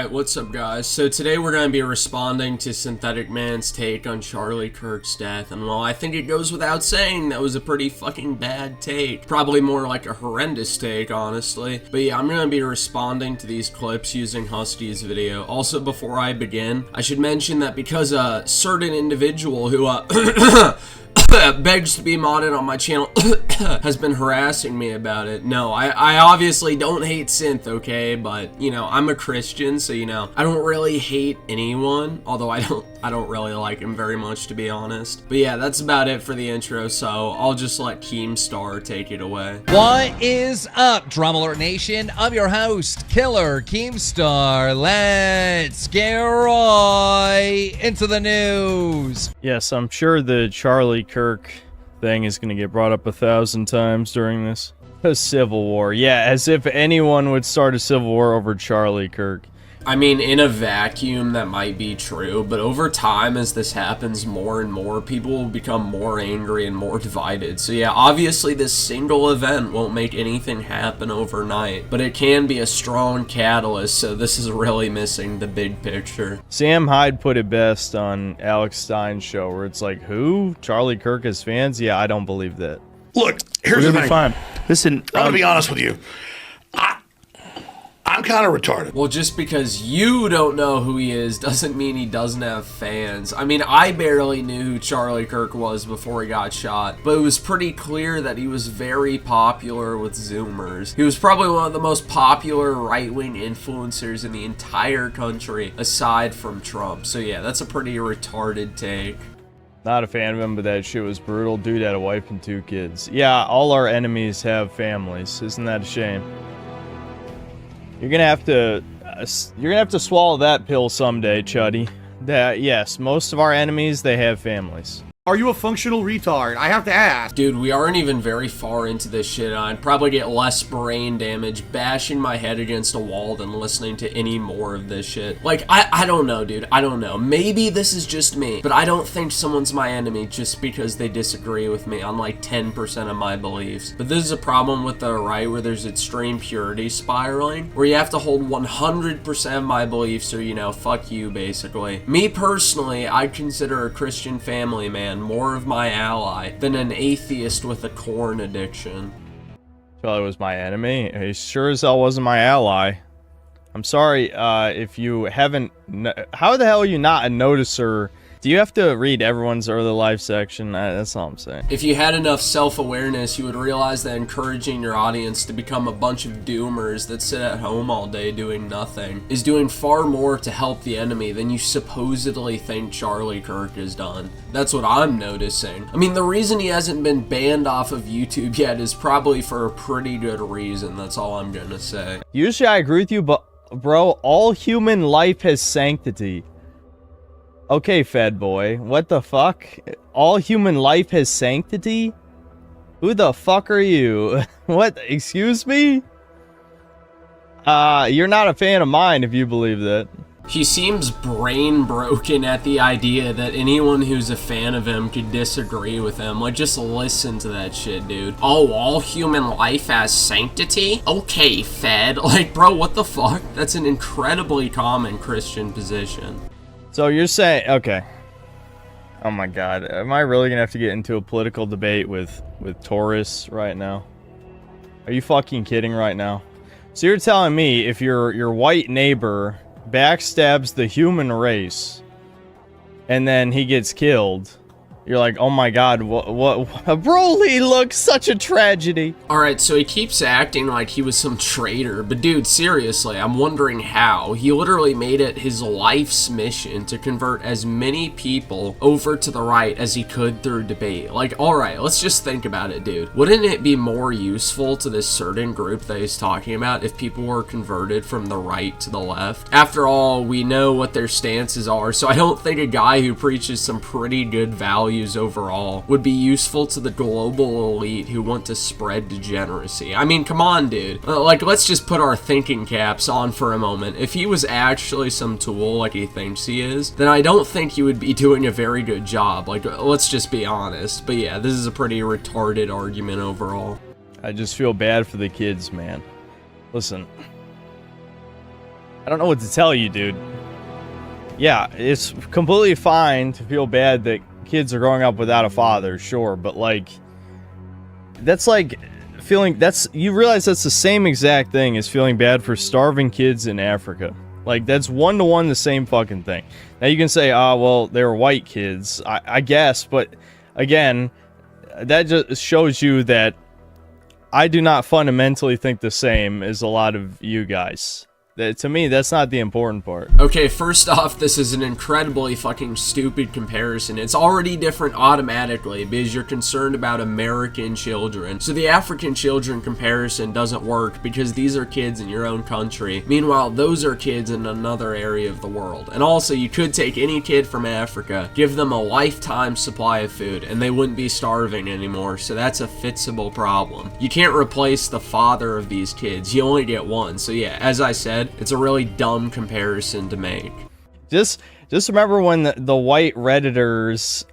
Alright, what's up guys? So today we're going to be responding to Synthetic Man's take on Charlie Kirk's death, and well, I think it goes without saying that was a pretty fucking bad take. Probably more like a horrendous take, honestly. But yeah, I'm going to be responding to these clips using Husky's video. Also, before I begin, I should mention that because a certain individual who, begs to be modded on my channel has been harassing me about it. No, I obviously don't hate synth, okay? But, you know, I'm a Christian, so, you know, I don't really hate anyone, although I don't really like him very much, to be honest. But yeah, that's about it for the intro, so I'll just let Keemstar take it away. What is up, Drum Alert Nation? I'm your host, Killer Keemstar. Let's get right into the news. Yes, I'm sure the Charlie Kirk thing is going to get brought up 1,000 times during this. A civil war. Yeah, as if anyone would start a civil war over Charlie Kirk. I mean, in a vacuum, that might be true, but over time, as this happens more and more, people will become more angry and more divided. So yeah, obviously this single event won't make anything happen overnight, but it can be a strong catalyst, so this is really missing the big picture. Sam Hyde put it best on Alex Stein's show, where it's like, who? Charlie Kirk has fans? Yeah, I don't believe that. Look, here's the thing. Fine. Listen, I'm gonna be honest with you. I'm kind of retarded. Well, just because you don't know who he is doesn't mean he doesn't have fans. I mean, I barely knew who Charlie Kirk was before he got shot, but it was pretty clear that he was very popular with Zoomers. He was probably one of the most popular right-wing influencers in the entire country, aside from Trump. So yeah, that's a pretty retarded take. Not a fan of him, but that shit was brutal. Dude had a wife and 2 kids. Yeah, all our enemies have families. Isn't that a shame? You're gonna have to swallow that pill someday, Chuddy. That, yes, most of our enemies, they have families. Are you a functional retard? I have to ask. Dude, we aren't even very far into this shit. I'd probably get less brain damage bashing my head against a wall than listening to any more of this shit. Like, I don't know, dude. I don't know. Maybe this is just me, but I don't think someone's my enemy just because they disagree with me on like 10% of my beliefs. But this is a problem with the right, where there's extreme purity spiraling, where you have to hold 100% of my beliefs or, you know, fuck you, basically. Me personally, I'd consider a Christian family man more of my ally than an atheist with a corn addiction. Charlie was my enemy? He sure as hell wasn't my ally. I'm sorry, if you haven't... How the hell are you not a noticer? Do you have to read everyone's early life section? That's all I'm saying. If you had enough self-awareness, you would realize that encouraging your audience to become a bunch of doomers that sit at home all day doing nothing is doing far more to help the enemy than you supposedly think Charlie Kirk has done. That's what I'm noticing. I mean, the reason he hasn't been banned off of YouTube yet is probably for a pretty good reason. That's all I'm gonna say. Usually I agree with you, but bro, all human life has sanctity. Okay, Fed boy, what the fuck? All human life has sanctity? Who the fuck are you? What? Excuse me? You're not a fan of mine if you believe that. He seems brain broken at the idea that anyone who's a fan of him could disagree with him. Like, just listen to that shit, dude. Oh, all human life has sanctity? Okay, Fed. Like, bro, what the fuck? That's an incredibly common Christian position. So you're saying, okay. Oh my god, am I really gonna have to get into a political debate with Taurus right now? Are you fucking kidding right now? So you're telling me if your white neighbor backstabs the human race and then he gets killed, you're like, oh my god, what Broly looks such a tragedy. Alright, so he keeps acting like he was some traitor, but dude, seriously, I'm wondering how. He literally made it his life's mission to convert as many people over to the right as he could through debate. Like, alright, let's just think about it, dude. Wouldn't it be more useful to this certain group that he's talking about if people were converted from the right to the left? After all, we know what their stances are, so I don't think a guy who preaches some pretty good values overall would be useful to the global elite who want to spread degeneracy. I mean, come on, dude. Like, let's just put our thinking caps on for a moment. If he was actually some tool like he thinks he is, then I don't think he would be doing a very good job. Like, let's just be honest. But yeah, this is a pretty retarded argument overall. I just feel bad for the kids, man. Listen. I don't know what to tell you, dude. Yeah, it's completely fine to feel bad that kids are growing up without a father, sure, but like, that's like feeling, you realize that's the same exact thing as feeling bad for starving kids in Africa. Like, that's one-to-one the same fucking thing. Now you can say, oh, well, they were white kids, I guess, but again, that just shows you that I do not fundamentally think the same as a lot of you guys. To me, that's not the important part. Okay, first off, this is an incredibly fucking stupid comparison. It's already different automatically because you're concerned about American children. So the African children comparison doesn't work because these are kids in your own country. Meanwhile, those are kids in another area of the world. And also, you could take any kid from Africa, give them a lifetime supply of food, and they wouldn't be starving anymore. So that's a fixable problem. You can't replace the father of these kids. You only get one. So yeah, as I said, it's a really dumb comparison to make. Just remember when the white Redditors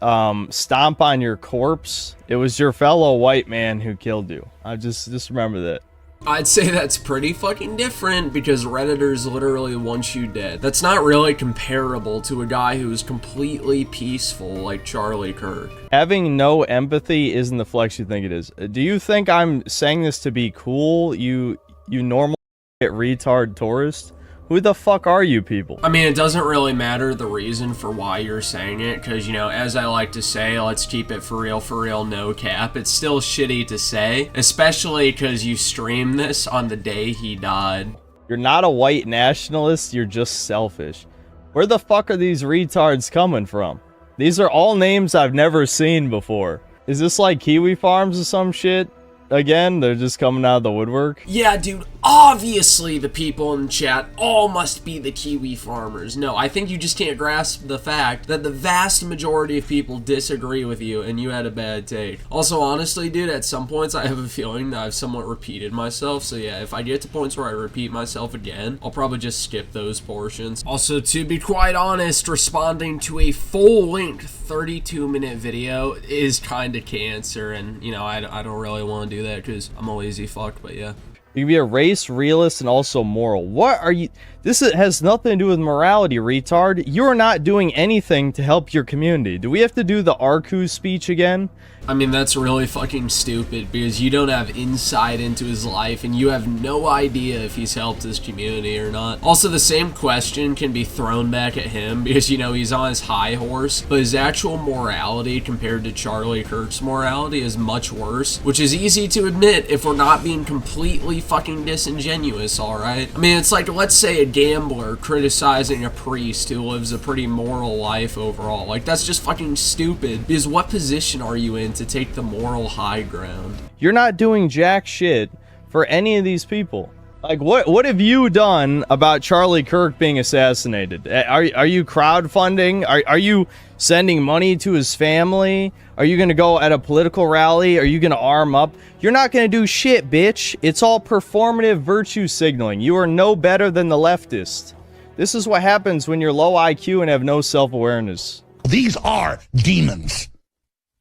stomp on your corpse, it was your fellow white man who killed you. I just remember that. I'd say that's pretty fucking different because Redditors literally want you dead. That's not really comparable to a guy who's completely peaceful like Charlie Kirk. Having no empathy isn't the flex you think it is. Do you think I'm saying this to be cool, you normal retard tourist? Who the fuck are you people? I mean, it doesn't really matter the reason for why you're saying it, because, you know, as I like to say, let's keep it for real, no cap. It's still shitty to say, especially because you streamed this on the day he died. You're not a white nationalist, you're just selfish. Where the fuck are these retards coming from? These are all names I've never seen before. Is this like Kiwi Farms or some shit? Again, they're just coming out of the woodwork. Yeah, dude, obviously the people in chat all must be the Kiwi farmers. No, I think you just can't grasp the fact that the vast majority of people disagree with you and you had a bad take. Also, honestly, dude, at some points I have a feeling that I've somewhat repeated myself. So yeah, if I get to points where I repeat myself again, I'll probably just skip those portions. Also, to be quite honest, responding to a full-length 32-minute video is kind of cancer, and, you know, I don't really want to do that because I'm a lazy fuck, but yeah. You can be a race realist and also moral. What are you? This has nothing to do with morality, retard. You're not doing anything to help your community. Do we have to do the Arku speech again? I mean, that's really fucking stupid because you don't have insight into his life and you have no idea if he's helped his community or not. Also, the same question can be thrown back at him because, you know, he's on his high horse, but his actual morality compared to Charlie Kirk's morality is much worse, which is easy to admit if we're not being completely fucking disingenuous, alright? I mean, it's like, let's say a gambler criticizing a priest who lives a pretty moral life overall. Like, that's just fucking stupid because what position are you in to take the moral high ground? You're not doing jack shit for any of these people. Like, what have you done about Charlie Kirk being assassinated? Are you crowdfunding? Are you sending money to his family? Are you gonna go at a political rally? Are you gonna arm up? You're not gonna do shit, bitch. It's all performative virtue signaling. You are no better than the leftist. This is what happens when you're low IQ and have no self-awareness. These are demons.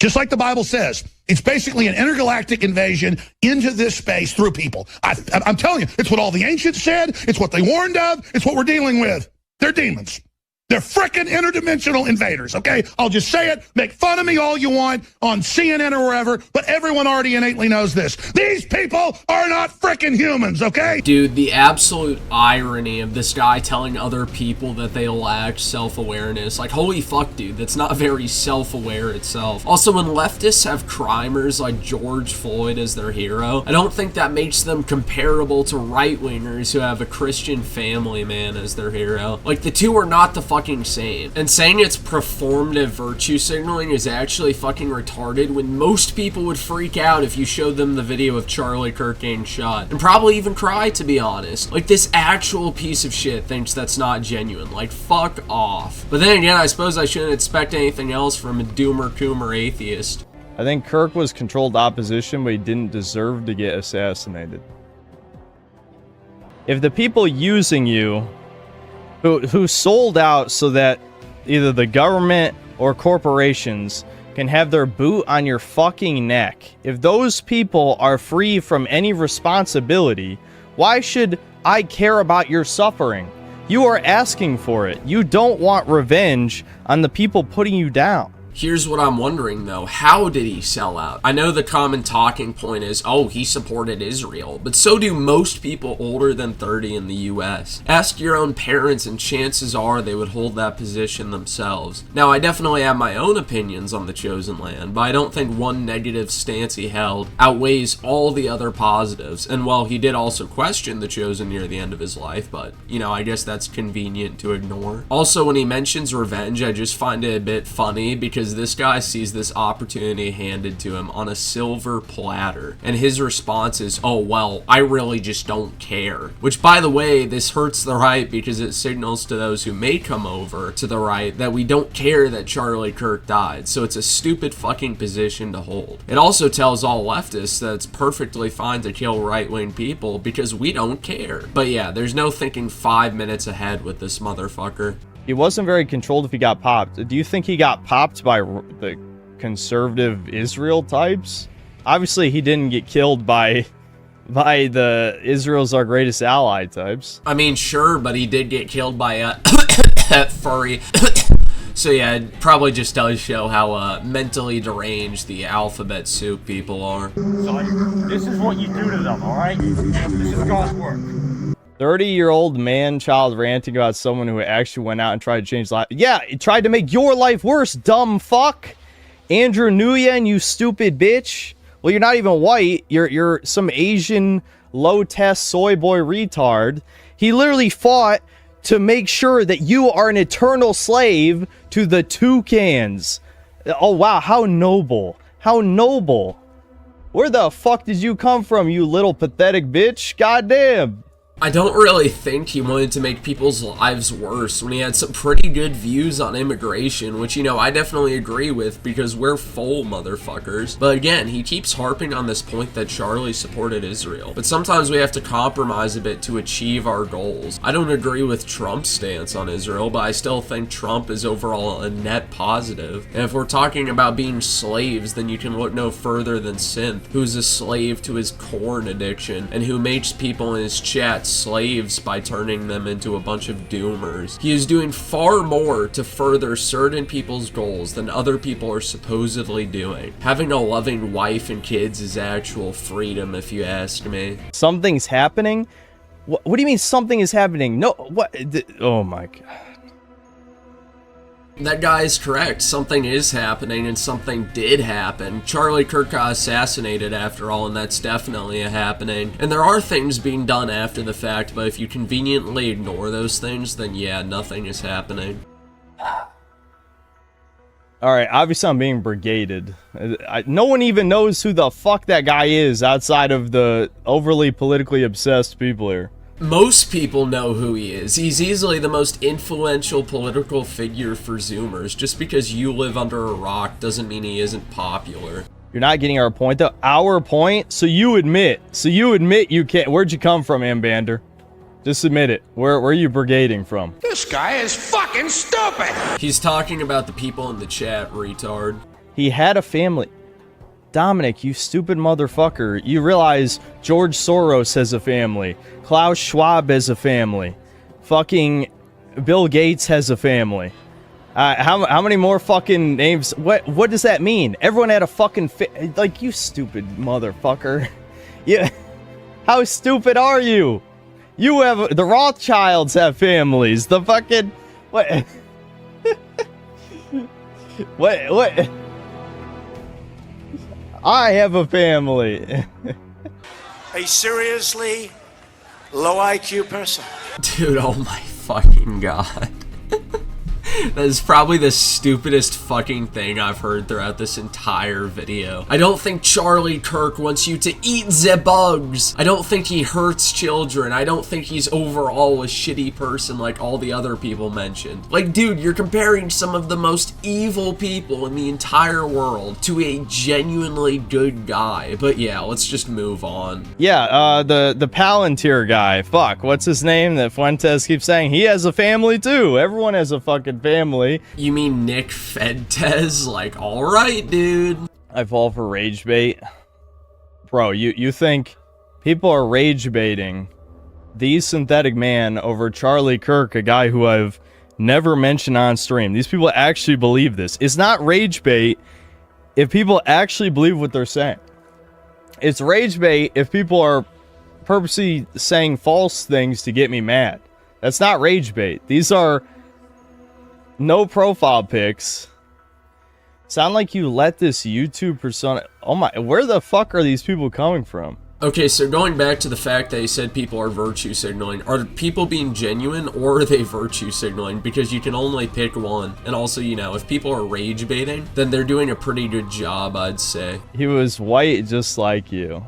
Just like the Bible says, it's basically an intergalactic invasion into this space through people. I'm telling you, it's what all the ancients said. It's what they warned of. It's what we're dealing with. They're demons. They're frickin' interdimensional invaders, okay? I'll just say it. Make fun of me all you want on CNN or wherever, but everyone already innately knows this. These people are not frickin' humans, okay? Dude, the absolute irony of this guy telling other people that they lack self-awareness. Like, holy fuck, dude, that's not very self-aware itself. Also, when leftists have crimers like George Floyd as their hero, I don't think that makes them comparable to right-wingers who have a Christian family man as their hero. Like, the two are not the fucking same. And saying it's performative virtue signaling is actually fucking retarded when most people would freak out if you showed them the video of Charlie Kirk getting shot. And probably even cry, to be honest. Like, this actual piece of shit thinks that's not genuine. Like, fuck off. But then again, I suppose I shouldn't expect anything else from a doomer coomer atheist. I think Kirk was controlled opposition, but he didn't deserve to get assassinated. If the people using you who sold out so that either the government or corporations can have their boot on your fucking neck, if those people are free from any responsibility, why should I care about your suffering? You are asking for it. You don't want revenge on the people putting you down. Here's what I'm wondering though, how did he sell out? I know the common talking point is, oh, he supported Israel, but so do most people older than 30 in the US. Ask your own parents and chances are they would hold that position themselves. Now, I definitely have my own opinions on the chosen land, but I don't think one negative stance he held outweighs all the other positives. And while he did also question the chosen near the end of his life, but, you know, I guess that's convenient to ignore. Also, when he mentions revenge, I just find it a bit funny because this guy sees this opportunity handed to him on a silver platter, and his response is, oh well, I really just don't care. Which, by the way, this hurts the right because it signals to those who may come over to the right that we don't care that Charlie Kirk died, so it's a stupid fucking position to hold. It also tells all leftists that it's perfectly fine to kill right-wing people because we don't care. But yeah, there's no thinking 5 minutes ahead with this motherfucker. He wasn't very controlled if he got popped. Do you think he got popped by the conservative Israel types? Obviously, he didn't get killed by the Israel's our greatest ally types. I mean, sure, but he did get killed by a furry. So yeah, it probably just does show how mentally deranged the alphabet soup people are. Son, this is what you do to them, alright? This is God's work. 30-year-old man-child ranting about someone who actually went out and tried to change life. Yeah, it tried to make your life worse, dumb fuck. Andrew Nguyen, you stupid bitch. Well, you're not even white. You're some Asian low-test soy boy retard. He literally fought to make sure that you are an eternal slave to the toucans. Oh, wow, how noble. How noble. Where the fuck did you come from, you little pathetic bitch? Goddamn. I don't really think he wanted to make people's lives worse when he had some pretty good views on immigration, which, you know, I definitely agree with because we're full motherfuckers. But again, he keeps harping on this point that Charlie supported Israel. But sometimes we have to compromise a bit to achieve our goals. I don't agree with Trump's stance on Israel, but I still think Trump is overall a net positive. And if we're talking about being slaves, then you can look no further than Synth, who's a slave to his corn addiction and who makes people in his chat slaves by turning them into a bunch of doomers. He is doing far more to further certain people's goals than other people are supposedly doing. Having a loving wife and kids is actual freedom, if you ask me. Something's happening? What do you mean something is happening? No, what? Oh my god. That guy is correct. Something is happening, and something did happen. Charlie Kirk got assassinated after all, and that's definitely a happening. And there are things being done after the fact, but if you conveniently ignore those things, then yeah, nothing is happening. Alright, obviously I'm being brigaded. No one even knows who the fuck that guy is outside of the overly politically obsessed people here. Most people know who he is. He's easily the most influential political figure for Zoomers. Just because you live under a rock doesn't mean he isn't popular. You're not getting our point though. Our point? So you admit you can't. Where'd you come from, Ambander? Just admit it. Where are you brigading from? This guy is fucking stupid! He's talking about the people in the chat, retard. He had a family. Dominic, you stupid motherfucker. You realize George Soros has a family. Klaus Schwab has a family. Fucking Bill Gates has a family. How many more fucking names? What does that mean? Everyone had a fucking like, you stupid motherfucker. Yeah. How stupid are you? You have the Rothschilds have families. The fucking what? What? I have a family. A seriously low IQ person. Dude, oh my fucking god. That is probably the stupidest fucking thing I've heard throughout this entire video. I don't think Charlie Kirk wants you to eat the bugs. I don't think he hurts children. I don't think he's overall a shitty person like all the other people mentioned. Like, dude, you're comparing some of the most evil people in the entire world to a genuinely good guy. But yeah, let's just move on. Yeah, the Palantir guy. Fuck, what's his name that Fuentes keeps saying? He has a family too. Everyone has a fucking family. You mean Nick Fedtez? Like, alright, dude. I fall for rage bait. Bro, you think people are rage baiting the synthetic man over Charlie Kirk, a guy who I've never mentioned on stream. These people actually believe this. It's not rage bait if people actually believe what they're saying. It's rage bait if people are purposely saying false things to get me mad. That's not rage bait. These are no profile pics. Sound like you let this YouTube persona... Oh my... Where the fuck are these people coming from? Okay, so going back to the fact that he said people are virtue signaling, are people being genuine or are they virtue signaling? Because you can only pick one. And also, you know, if people are rage baiting, then they're doing a pretty good job, I'd say. He was white just like you.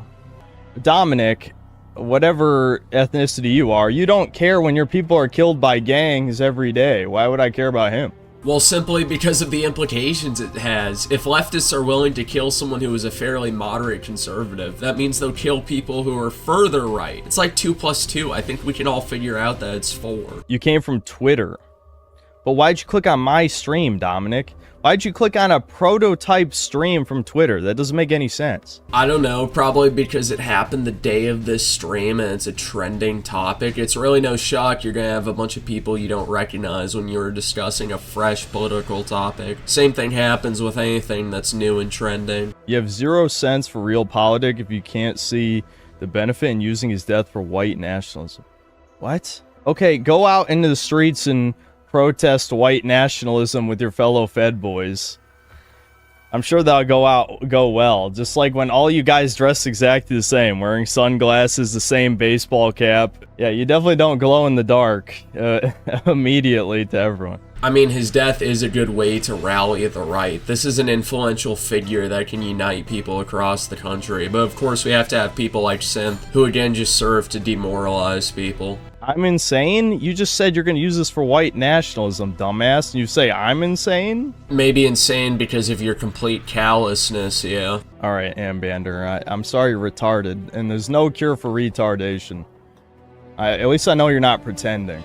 Dominic, whatever ethnicity you are, you don't care when your people are killed by gangs every day. Why would I care about him? Well, simply because of the implications it has. If leftists are willing to kill someone who is a fairly moderate conservative, that means they'll kill people who are further right. It's like 2 plus 2. I think we can all figure out that it's 4. You came from Twitter. But why'd you click on my stream, Dominic? Why'd you click on a prototype stream from Twitter? That doesn't make any sense. I don't know, probably because it happened the day of this stream and it's a trending topic. It's really no shock you're gonna have a bunch of people you don't recognize when you're discussing a fresh political topic. Same thing happens with anything that's new and trending. You have 0 sense for real politics if you can't see the benefit in using his death for white nationalism. What? Okay, go out into the streets and protest white nationalism with your fellow Fed boys. I'm sure that'll go well. Just like when all you guys dress exactly the same, wearing sunglasses, the same baseball cap. Yeah, you definitely don't glow in the dark immediately to everyone. I mean, his death is a good way to rally the right. This is an influential figure that can unite people across the country. But of course, we have to have people like Synth, who again just serve to demoralize people. I'm insane? You just said you're going to use this for white nationalism, dumbass. And you say I'm insane? Maybe insane because of your complete callousness, yeah. Alright, Ambander, I'm sorry you're retarded. And there's no cure for retardation. At least I know you're not pretending.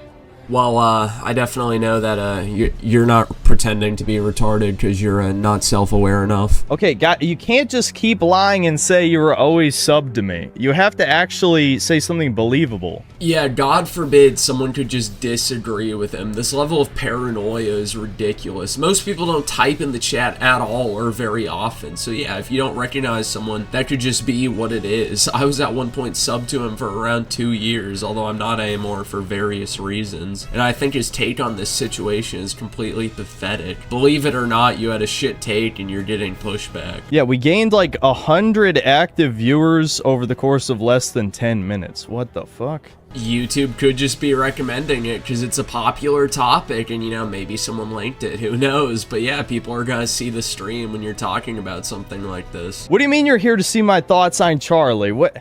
Well, I definitely know that you're not pretending to be retarded because you're not self-aware enough. Okay, you can't just keep lying and say you were always sub to me. You have to actually say something believable. Yeah, God forbid someone could just disagree with him. This level of paranoia is ridiculous. Most people don't type in the chat at all or very often. So yeah, if you don't recognize someone, that could just be what it is. I was at one point sub to him for around 2 years, although I'm not anymore for various reasons. And I think his take on this situation is completely pathetic. Believe it or not, you had a shit take and you're getting pushback. Yeah, we gained like 100 active viewers over the course of less than 10 minutes. What the fuck? YouTube could just be recommending it because it's a popular topic and, you know, maybe someone linked it. Who knows? But yeah, people are gonna see the stream when you're talking about something like this. What do you mean you're here to see my thoughts on Charlie? What?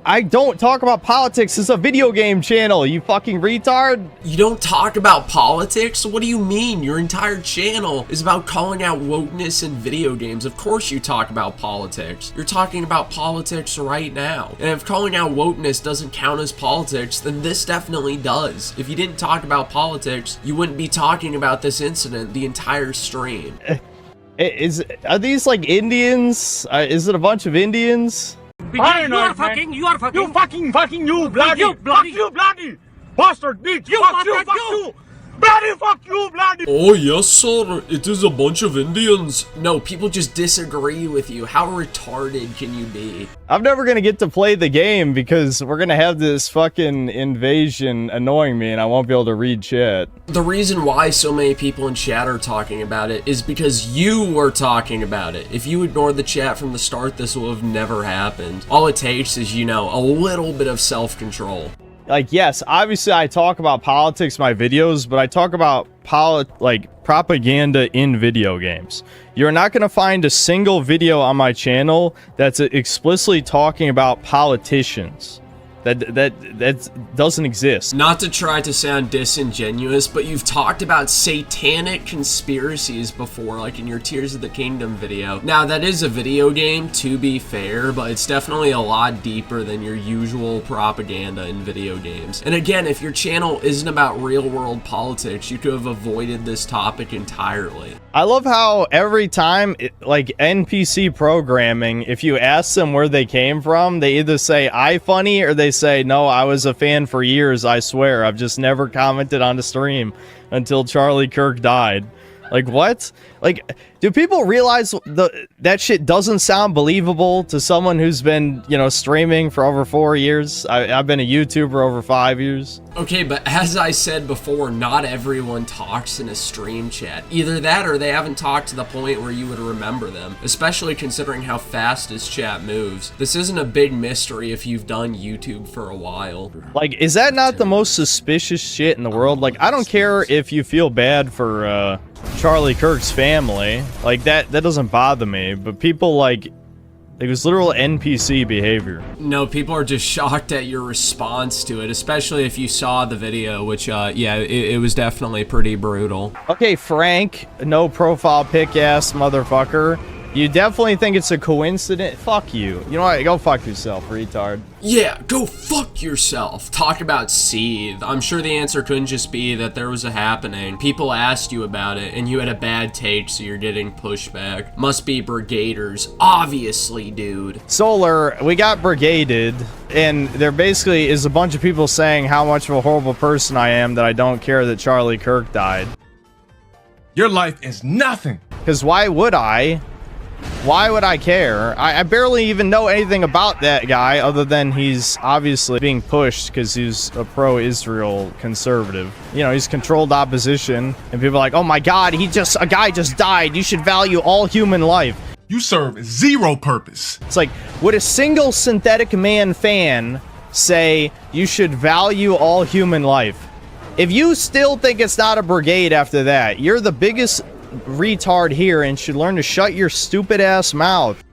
I don't talk about politics. It's a video game channel, you fucking retard. You don't talk about politics? What do you mean? Your entire channel is about calling out wokeness in video games. Of course you talk about politics. You're talking about politics right now. And if calling out wokeness doesn't count as politics, then this definitely does. If you didn't talk about politics, you wouldn't be talking about this incident the entire stream. Are these like Indians? Is it a bunch of Indians? You are fucking, you fucking, you bloody, fuck you bloody, bastard bitch, fuck you, bloody, fuck you, bloody. Oh yes sir, it is a bunch of Indians. No, people just disagree with you. How retarded can you be? I'm never gonna get to play the game because we're gonna have this fucking invasion annoying me and I won't be able to read chat. The reason why so many people in chat are talking about it is because you were talking about it. If you ignored the chat from the start, this would have never happened. All it takes is, you know, a little bit of self-control. Like, yes, obviously I talk about politics in my videos, but I talk about propaganda in video games. You're not going to find a single video on my channel that's explicitly talking about politicians. That doesn't exist. Not to try to sound disingenuous, but you've talked about satanic conspiracies before, like in your Tears of the Kingdom video. Now, that is a video game, to be fair, but it's definitely a lot deeper than your usual propaganda in video games. And again, if your channel isn't about real-world politics, you could have avoided this topic entirely. I love how every time, like NPC programming, if you ask them where they came from, they either say iFunny or they they say, no, I was a fan for years, I swear. I've just never commented on the stream until Charlie Kirk died. Like, what? Like, do people realize that shit doesn't sound believable to someone who's been, you know, streaming for over 4 years? I've been a YouTuber over 5 years. Okay, but as I said before, not everyone talks in a stream chat. Either that or they haven't talked to the point where you would remember them, especially considering how fast this chat moves. This isn't a big mystery if you've done YouTube for a while. Like, is that not the most suspicious shit in the world? Like, I don't care if you feel bad for, Charlie Kirk's family. Like, that doesn't bother me, but people, like, it was literal NPC behavior. No, people are just shocked at your response to it, especially if you saw the video, which, yeah, it was definitely pretty brutal. Okay, Frank, no profile pic ass motherfucker. You definitely think it's a coincidence? Fuck you. You know what? Go fuck yourself, retard. Yeah, go fuck yourself. Talk about seethe. I'm sure the answer couldn't just be that there was a happening. People asked you about it, and you had a bad take, so you're getting pushback. Must be brigaders. Obviously, dude. Solar, we got brigaded, and there basically is a bunch of people saying how much of a horrible person I am that I don't care that Charlie Kirk died. Your life is nothing. Because why would I? Why would I care? I barely even know anything about that guy other than he's obviously being pushed because he's a pro-Israel conservative. You know, he's controlled opposition, and people are like, oh my god, a guy just died. You should value all human life. You serve zero purpose. It's like, would a single Synthetic Man fan say you should value all human life? If you still think it's not a brigade after that, you're the biggest retard here and should learn to shut your stupid ass mouth.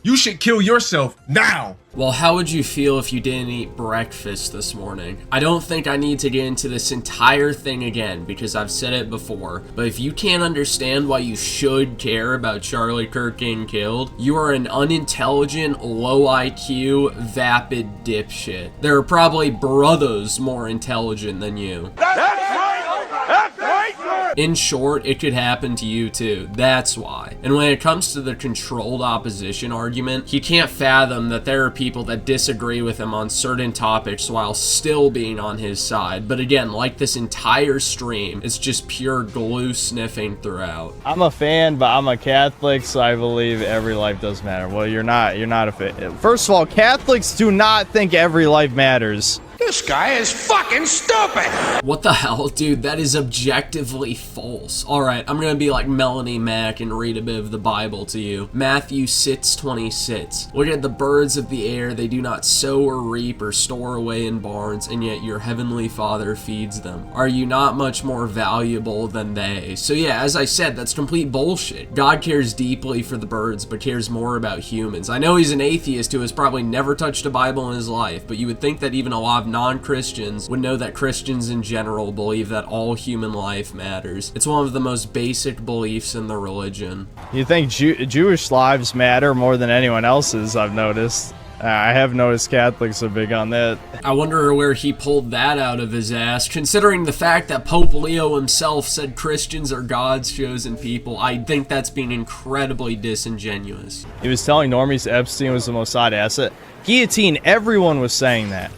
You should kill yourself now. Well, how would you feel if you didn't eat breakfast this morning? I don't think I need to get into this entire thing again because I've said it before, but if you can't understand why you should care about Charlie Kirk getting killed, you are an unintelligent, low IQ, vapid dipshit. There are probably brothers more intelligent than you. That's right! That's right, sir! In short, it could happen to you too. That's why. And when it comes to the controlled opposition argument, he can't fathom that there are people that disagree with him on certain topics while still being on his side. But again, like this entire stream, it's just pure glue sniffing throughout. I'm a fan, but I'm a Catholic, so I believe every life does matter. Well, you're not a fan. First of all, Catholics do not think every life matters. This guy is fucking stupid! What the hell, dude? That is objectively false. Alright, I'm gonna be like Melanie Mack and read a bit of the Bible to you. Matthew 6:26. Look at the birds of the air, they do not sow or reap or store away in barns, and yet your heavenly Father feeds them. Are you not much more valuable than they? So yeah, as I said, that's complete bullshit. God cares deeply for the birds, but cares more about humans. I know he's an atheist who has probably never touched a Bible in his life, but you would think that even a lot of non-Christians would know that Christians in general believe that all human life matters. It's one of the most basic beliefs in the religion. You think Jewish lives matter more than anyone else's, I've noticed. I have noticed Catholics are big on that. I wonder where he pulled that out of his ass, considering the fact that Pope Leo himself said Christians are God's chosen people. I think that's being incredibly disingenuous. He was telling normies Epstein was the Mossad asset. Guillotine, everyone was saying that.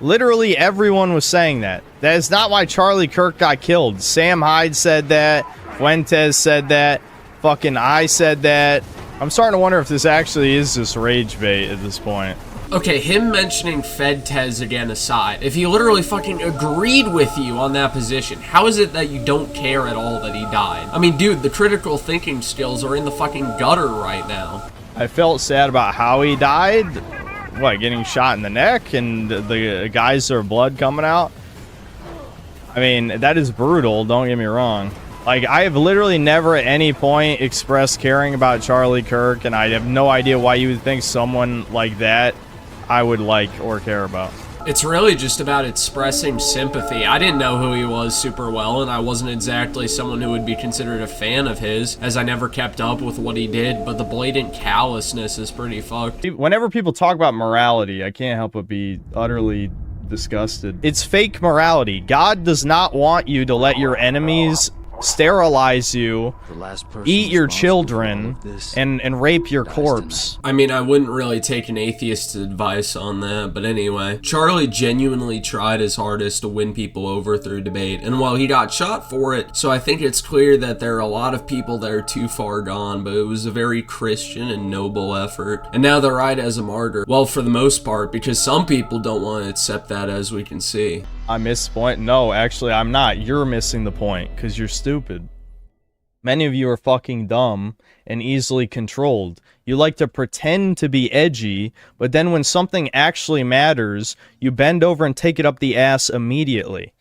Literally everyone was saying that. That is not why Charlie Kirk got killed. Sam Hyde said that. Fuentes said that. Fucking I said that. I'm starting to wonder if this actually is just rage bait at this point. Okay, him mentioning Fuentes again aside, if he literally fucking agreed with you on that position, how is it that you don't care at all that he died? I mean, dude, the critical thinking skills are in the fucking gutter right now. I felt sad about how he died. What, getting shot in the neck and the guys are blood coming out? I mean, that is brutal, don't get me wrong. Like, I have literally never at any point expressed caring about Charlie Kirk, and I have no idea why you would think someone like that I would like or care about. It's really just about expressing sympathy. I didn't know who he was super well, and I wasn't exactly someone who would be considered a fan of his, as I never kept up with what he did, but the blatant callousness is pretty fucked. Whenever people talk about morality, I can't help but be utterly disgusted. It's fake morality. God does not want you to let your enemies sterilize you, eat your children, and rape your corpse. I mean, I wouldn't really take an atheist's advice on that, but anyway. Charlie genuinely tried his hardest to win people over through debate, and while he got shot for it, so I think it's clear that there are a lot of people that are too far gone, but it was a very Christian and noble effort. And now they're right as a martyr. Well, for the most part, because some people don't want to accept that, as we can see. I missed the point? No, actually, I'm not. You're missing the point, because you're stupid. Many of you are fucking dumb and easily controlled. You like to pretend to be edgy, but then when something actually matters, you bend over and take it up the ass immediately.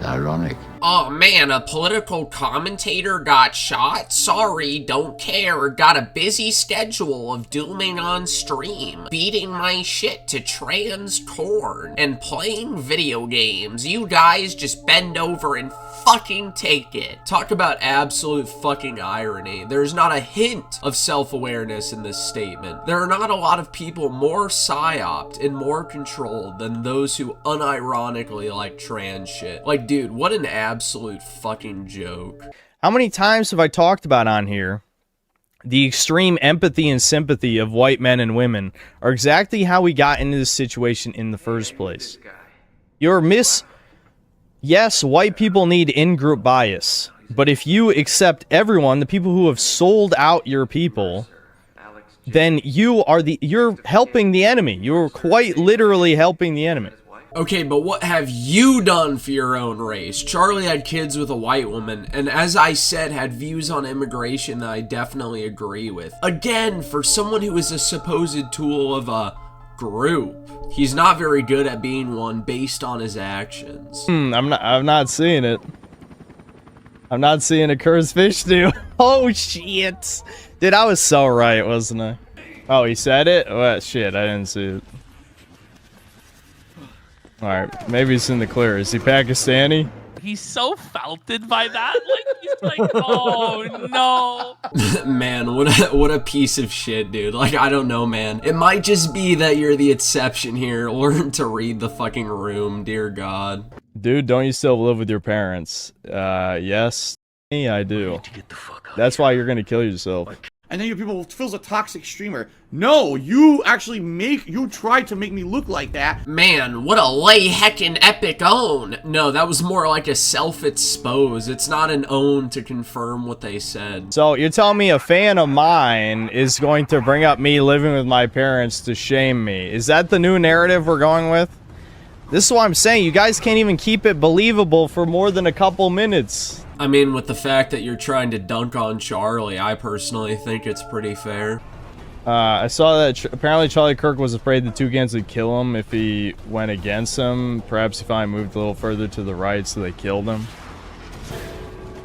Ironic. Oh man, a political commentator got shot? Sorry, don't care. Got a busy schedule of dooming on stream, beating my shit to trans corn, and playing video games. You guys just bend over and fucking take it. Talk about absolute fucking irony. There's not a hint of self-awareness in this statement. There are not a lot of people more psyoped and more controlled than those who unironically like trans shit. Like, dude, what an absolute fucking joke. How many times have I talked about on here? The extreme empathy and sympathy of white men and women are exactly how we got into this situation in the first place. Yes, white people need in-group bias, but if you accept everyone, the people who have sold out your people, then you're helping the enemy. You're quite literally helping the enemy. Okay, but what have you done for your own race? Charlie had kids with a white woman, and as I said, had views on immigration that I definitely agree with. Again, for someone who is a supposed tool of a group, he's not very good at being one based on his actions. I'm not seeing it. I'm not seeing a cursed fish do. Oh shit. Dude, I was so right, wasn't I? Oh, he said it? Oh shit, I didn't see it. Alright, maybe he's in the clear. Is he Pakistani? He's so felted by that. Like, he's like, oh no. Man, what a piece of shit, dude. Like, I don't know, man. It might just be that you're the exception here. Learn to read the fucking room, dear God. Dude, don't you still live with your parents? Yes. I do. That's why you're gonna kill yourself. And then you people feels a toxic streamer. No, you tried to make me look like that. Man, what a lay heckin' epic own. No, that was more like a self-expose. It's not an own to confirm what they said. So you're telling me a fan of mine is going to bring up me living with my parents to shame me? Is that the new narrative we're going with? This is what I'm saying. You guys can't even keep it believable for more than a couple minutes. I mean, with the fact that you're trying to dunk on Charlie, I personally think it's pretty fair. I saw that apparently Charlie Kirk was afraid the Toucans would kill him if he went against him. Perhaps he finally moved a little further to the right, so they killed him.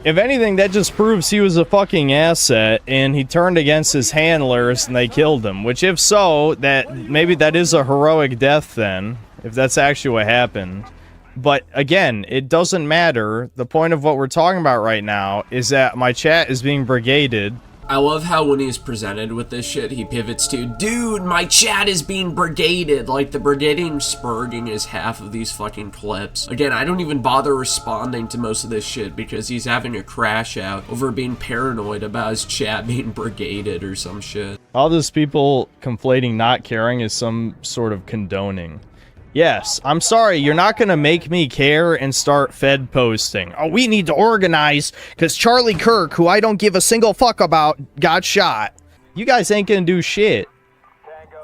If anything, that just proves he was a fucking asset, and he turned against his handlers, and they killed him. Which, if so, maybe that is a heroic death then, if that's actually what happened. But again, it doesn't matter. The point of what we're talking about right now is that my chat is being brigaded. I love how when he's presented with this shit, he pivots to, dude, my chat is being brigaded. Like, the brigading spurging is half of these fucking clips. Again, I don't even bother responding to most of this shit because he's having a crash out over being paranoid about his chat being brigaded or some shit. All those people conflating not caring is some sort of condoning. Yes, I'm sorry, you're not gonna make me care and start Fed posting. Oh, we need to organize, because Charlie Kirk, who I don't give a single fuck about, got shot. You guys ain't gonna do shit.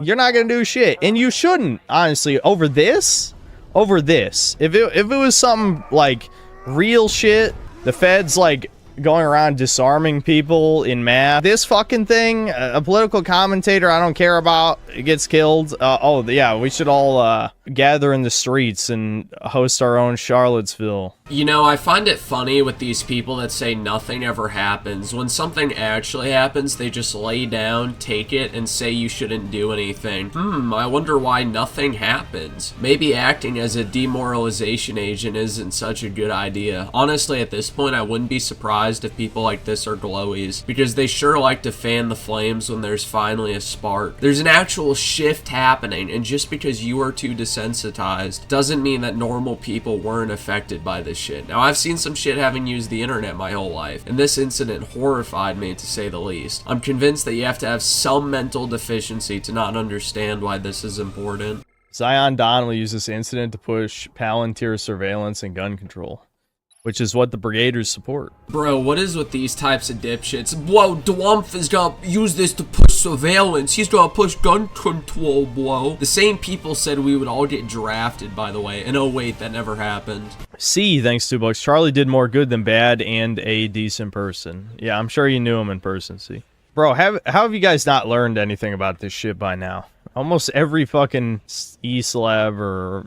You're not gonna do shit, and you shouldn't, honestly, over this? Over this. If it was something, like, real shit, the Feds, like, going around disarming people in mass. This fucking thing, a political commentator I don't care about, gets killed. Oh, yeah, we should all gather in the streets and host our own Charlottesville. You know, I find it funny with these people that say nothing ever happens. When something actually happens, they just lay down, take it, and say you shouldn't do anything. I wonder why nothing happens. Maybe acting as a demoralization agent isn't such a good idea. Honestly, at this point, I wouldn't be surprised if people like this are glowies, because they sure like to fan the flames when there's finally a spark. There's an actual shift happening, and just because you are too desensitized doesn't mean that normal people weren't affected by this shit. Now, I've seen some shit having used the internet my whole life, and this incident horrified me to say the least. I'm convinced that you have to have some mental deficiency to not understand why this is important. Zion Donnelly used this incident to push Palantir surveillance and gun control, which is what the Brigaders support. Bro, what is with these types of dipshits? Whoa, Dwumph is gonna use this to push surveillance. He's gonna push gun control, bro. The same people said we would all get drafted, by the way. And oh wait, that never happened. C, thanks $2. Charlie did more good than bad and a decent person. Yeah, I'm sure you knew him in person, C. Bro, how have you guys not learned anything about this shit by now? Almost every fucking E-celeb or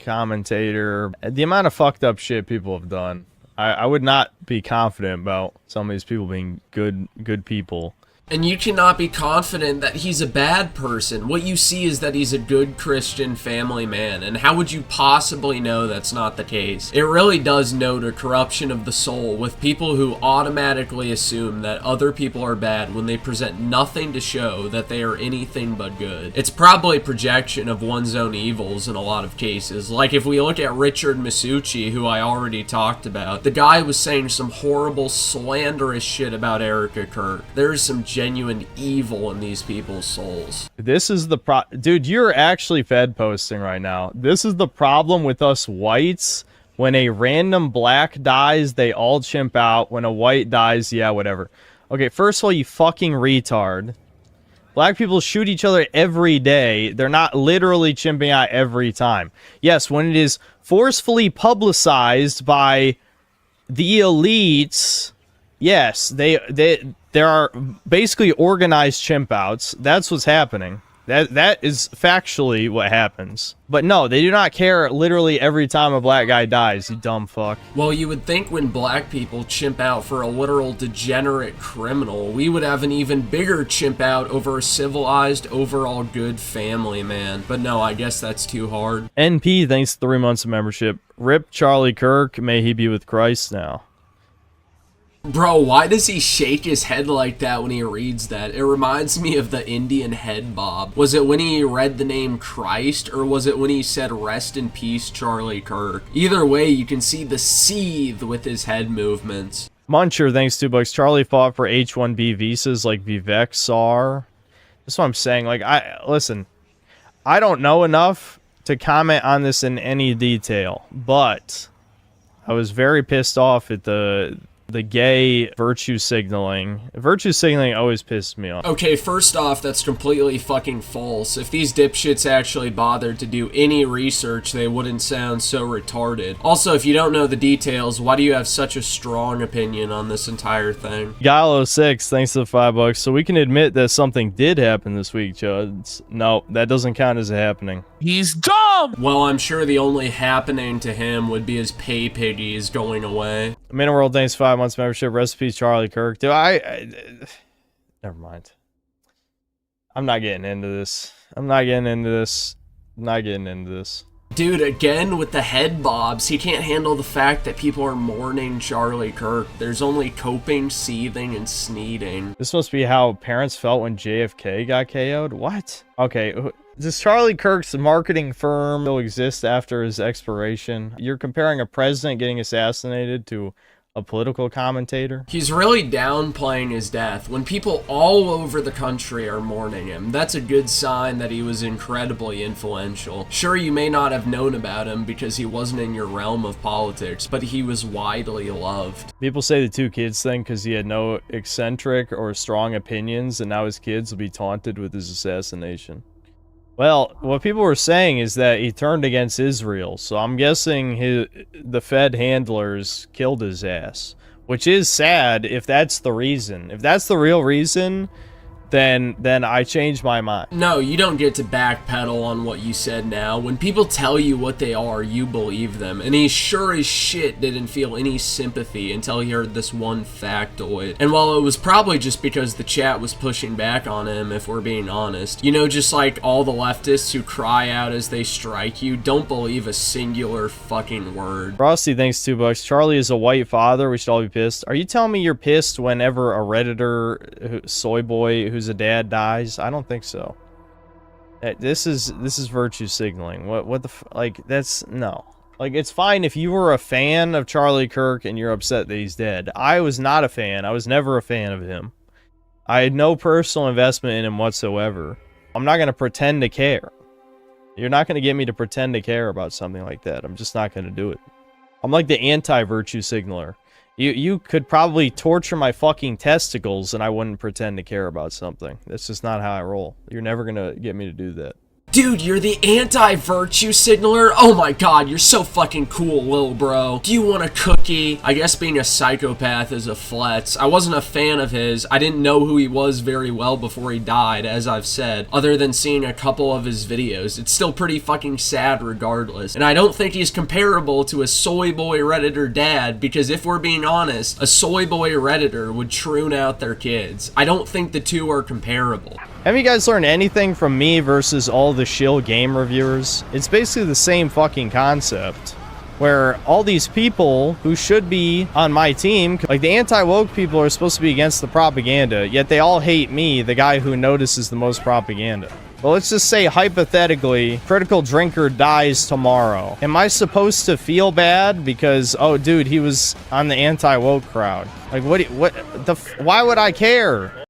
commentator, the amount of fucked up shit people have done, I would not be confident about some of these people being good people. And you cannot be confident that he's a bad person. What you see is that he's a good Christian family man, and how would you possibly know that's not the case? It really does note a corruption of the soul with people who automatically assume that other people are bad when they present nothing to show that they are anything but good. It's probably projection of one's own evils in a lot of cases. Like if we look at Richard Masucci, who I already talked about, the guy was saying some horrible, slanderous shit about Erica Kirk. There's some genuine evil in these people's souls. This is the dude, you're actually Fed posting right now. This is the problem with us whites. When a random black dies, they all chimp out. When a white dies, yeah, whatever. Okay, first of all, you fucking retard. Black people shoot each other every day. They're not literally chimping out every time. Yes, when it is forcefully publicized by the elites, yes, there are basically organized chimp outs. That's what's happening. That is factually what happens. But no, they do not care literally every time a black guy dies, you dumb fuck. Well, you would think when black people chimp out for a literal degenerate criminal, we would have an even bigger chimp out over a civilized, overall good family man. But no, I guess that's too hard. NP, thanks to 3 months of membership. Rip Charlie Kirk, may he be with Christ now. Bro, why does he shake his head like that when he reads that? It reminds me of the Indian head bob. Was it when he read the name Christ, or was it when he said rest in peace Charlie Kirk? Either way, you can see the seethe with his head movements. Muncher, thanks $2. Charlie fought for H-1B visas like Vivek Sar. That's what I'm saying. Like, listen, I don't know enough to comment on this in any detail, but I was very pissed off at the gay virtue signaling. Virtue signaling always pisses me off. Okay, first off, that's completely fucking false. If these dipshits actually bothered to do any research, they wouldn't sound so retarded. Also, if you don't know the details, why do you have such a strong opinion on this entire thing? Gallo6, thanks to the $5. So we can admit that something did happen this week, Chuds. No, that doesn't count as a happening. He's dumb! Well, I'm sure the only happening to him would be his pay piggies going away. World, thanks 5 months membership. Recipes Charlie Kirk. Dude, never mind. I'm not getting into this. I'm not getting into this. I'm not getting into this. Dude, again with the head bobs, he can't handle the fact that people are mourning Charlie Kirk. There's only coping, seething, and sneezing. This must be how parents felt when JFK got KO'd? What? Okay, does Charlie Kirk's marketing firm still exist after his expiration? You're comparing a president getting assassinated to a political commentator? He's really downplaying his death. When people all over the country are mourning him, that's a good sign that he was incredibly influential. Sure, you may not have known about him because he wasn't in your realm of politics, but he was widely loved. People say the two kids thing because he had no eccentric or strong opinions, and now his kids will be taunted with his assassination. Well, what people were saying is that he turned against Israel, so I'm guessing the Fed handlers killed his ass, which is sad if that's the reason. If that's the real reason, then I changed my mind. No, you don't get to backpedal on what you said now. When people tell you what they are, you believe them. And he sure as shit didn't feel any sympathy until he heard this one factoid. And while it was probably just because the chat was pushing back on him, if we're being honest, you know, just like all the leftists who cry out as they strike you, don't believe a singular fucking word. Frosty, thanks $2. Charlie is a white father. We should all be pissed. Are you telling me you're pissed whenever a Redditor, soy boy, who's a dad dies? I don't think so. This is virtue signaling. What the like? That's no. Like, it's fine if you were a fan of Charlie Kirk and you're upset that he's dead. I was not a fan. I was never a fan of him. I had no personal investment in him whatsoever. I'm not going to pretend to care. You're not going to get me to pretend to care about something like that. I'm just not going to do it. I'm like the anti-virtue signaler. You could probably torture my fucking testicles and I wouldn't pretend to care about something. That's just not how I roll. You're never going to get me to do that. Dude, you're the anti-virtue signaler? Oh my god, you're so fucking cool, little bro. Do you want a cookie? I guess being a psychopath is a flex. I wasn't a fan of his. I didn't know who he was very well before he died, as I've said, other than seeing a couple of his videos. It's still pretty fucking sad regardless. And I don't think he's comparable to a soy boy Redditor dad, because if we're being honest, a soy boy Redditor would troon out their kids. I don't think the two are comparable. Have you guys learned anything from me versus all the shill game reviewers? It's basically the same fucking concept, where all these people who should be on my team, like the anti-woke people are supposed to be against the propaganda, yet they all hate me, the guy who notices the most propaganda. Well, let's just say, hypothetically, Critical Drinker dies tomorrow. Am I supposed to feel bad because, oh, dude, he was on the anti-woke crowd? Like, why would I care?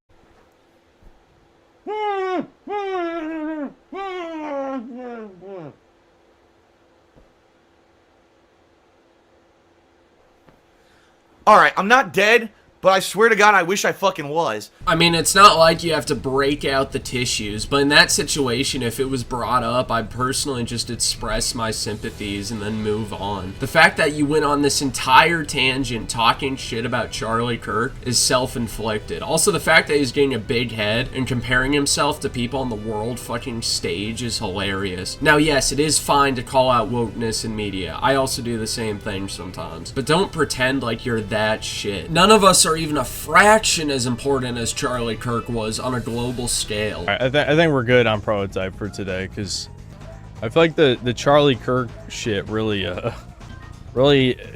Alright, I'm not dead, but I swear to God, I wish I fucking was. I mean, it's not like you have to break out the tissues, but in that situation, if it was brought up, I'd personally just express my sympathies and then move on. The fact that you went on this entire tangent talking shit about Charlie Kirk is self-inflicted. Also, the fact that he's getting a big head and comparing himself to people on the world fucking stage is hilarious. Now, yes, it is fine to call out wokeness in media. I also do the same thing sometimes. But don't pretend like you're that shit. None of us are even a fraction as important as Charlie Kirk was on a global scale. All right, I think we're good on Prototype for today, because I feel like the Charlie Kirk shit really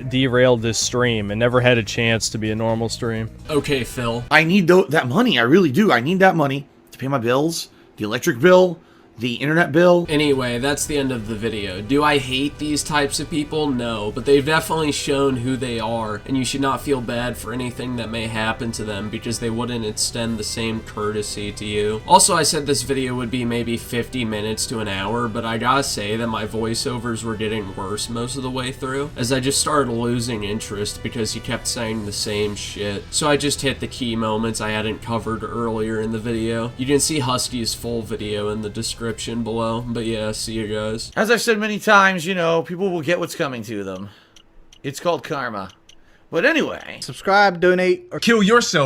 derailed this stream and never had a chance to be a normal stream. Okay, Phil. I need that money. I really do. I need that money to pay my bills, the electric bill, the internet bill. Anyway, that's the end of the video. Do I hate these types of people? No, but they've definitely shown who they are, and you should not feel bad for anything that may happen to them because they wouldn't extend the same courtesy to you. Also, I said this video would be maybe 50 minutes to an hour, but I gotta say that my voiceovers were getting worse most of the way through, as I just started losing interest because he kept saying the same shit. So I just hit the key moments I hadn't covered earlier in the video. You can see Husky's full video in the description below, but yeah, see you guys. As I've said many times, you know, people will get what's coming to them. It's called karma. But anyway, subscribe, donate, or Kill yourself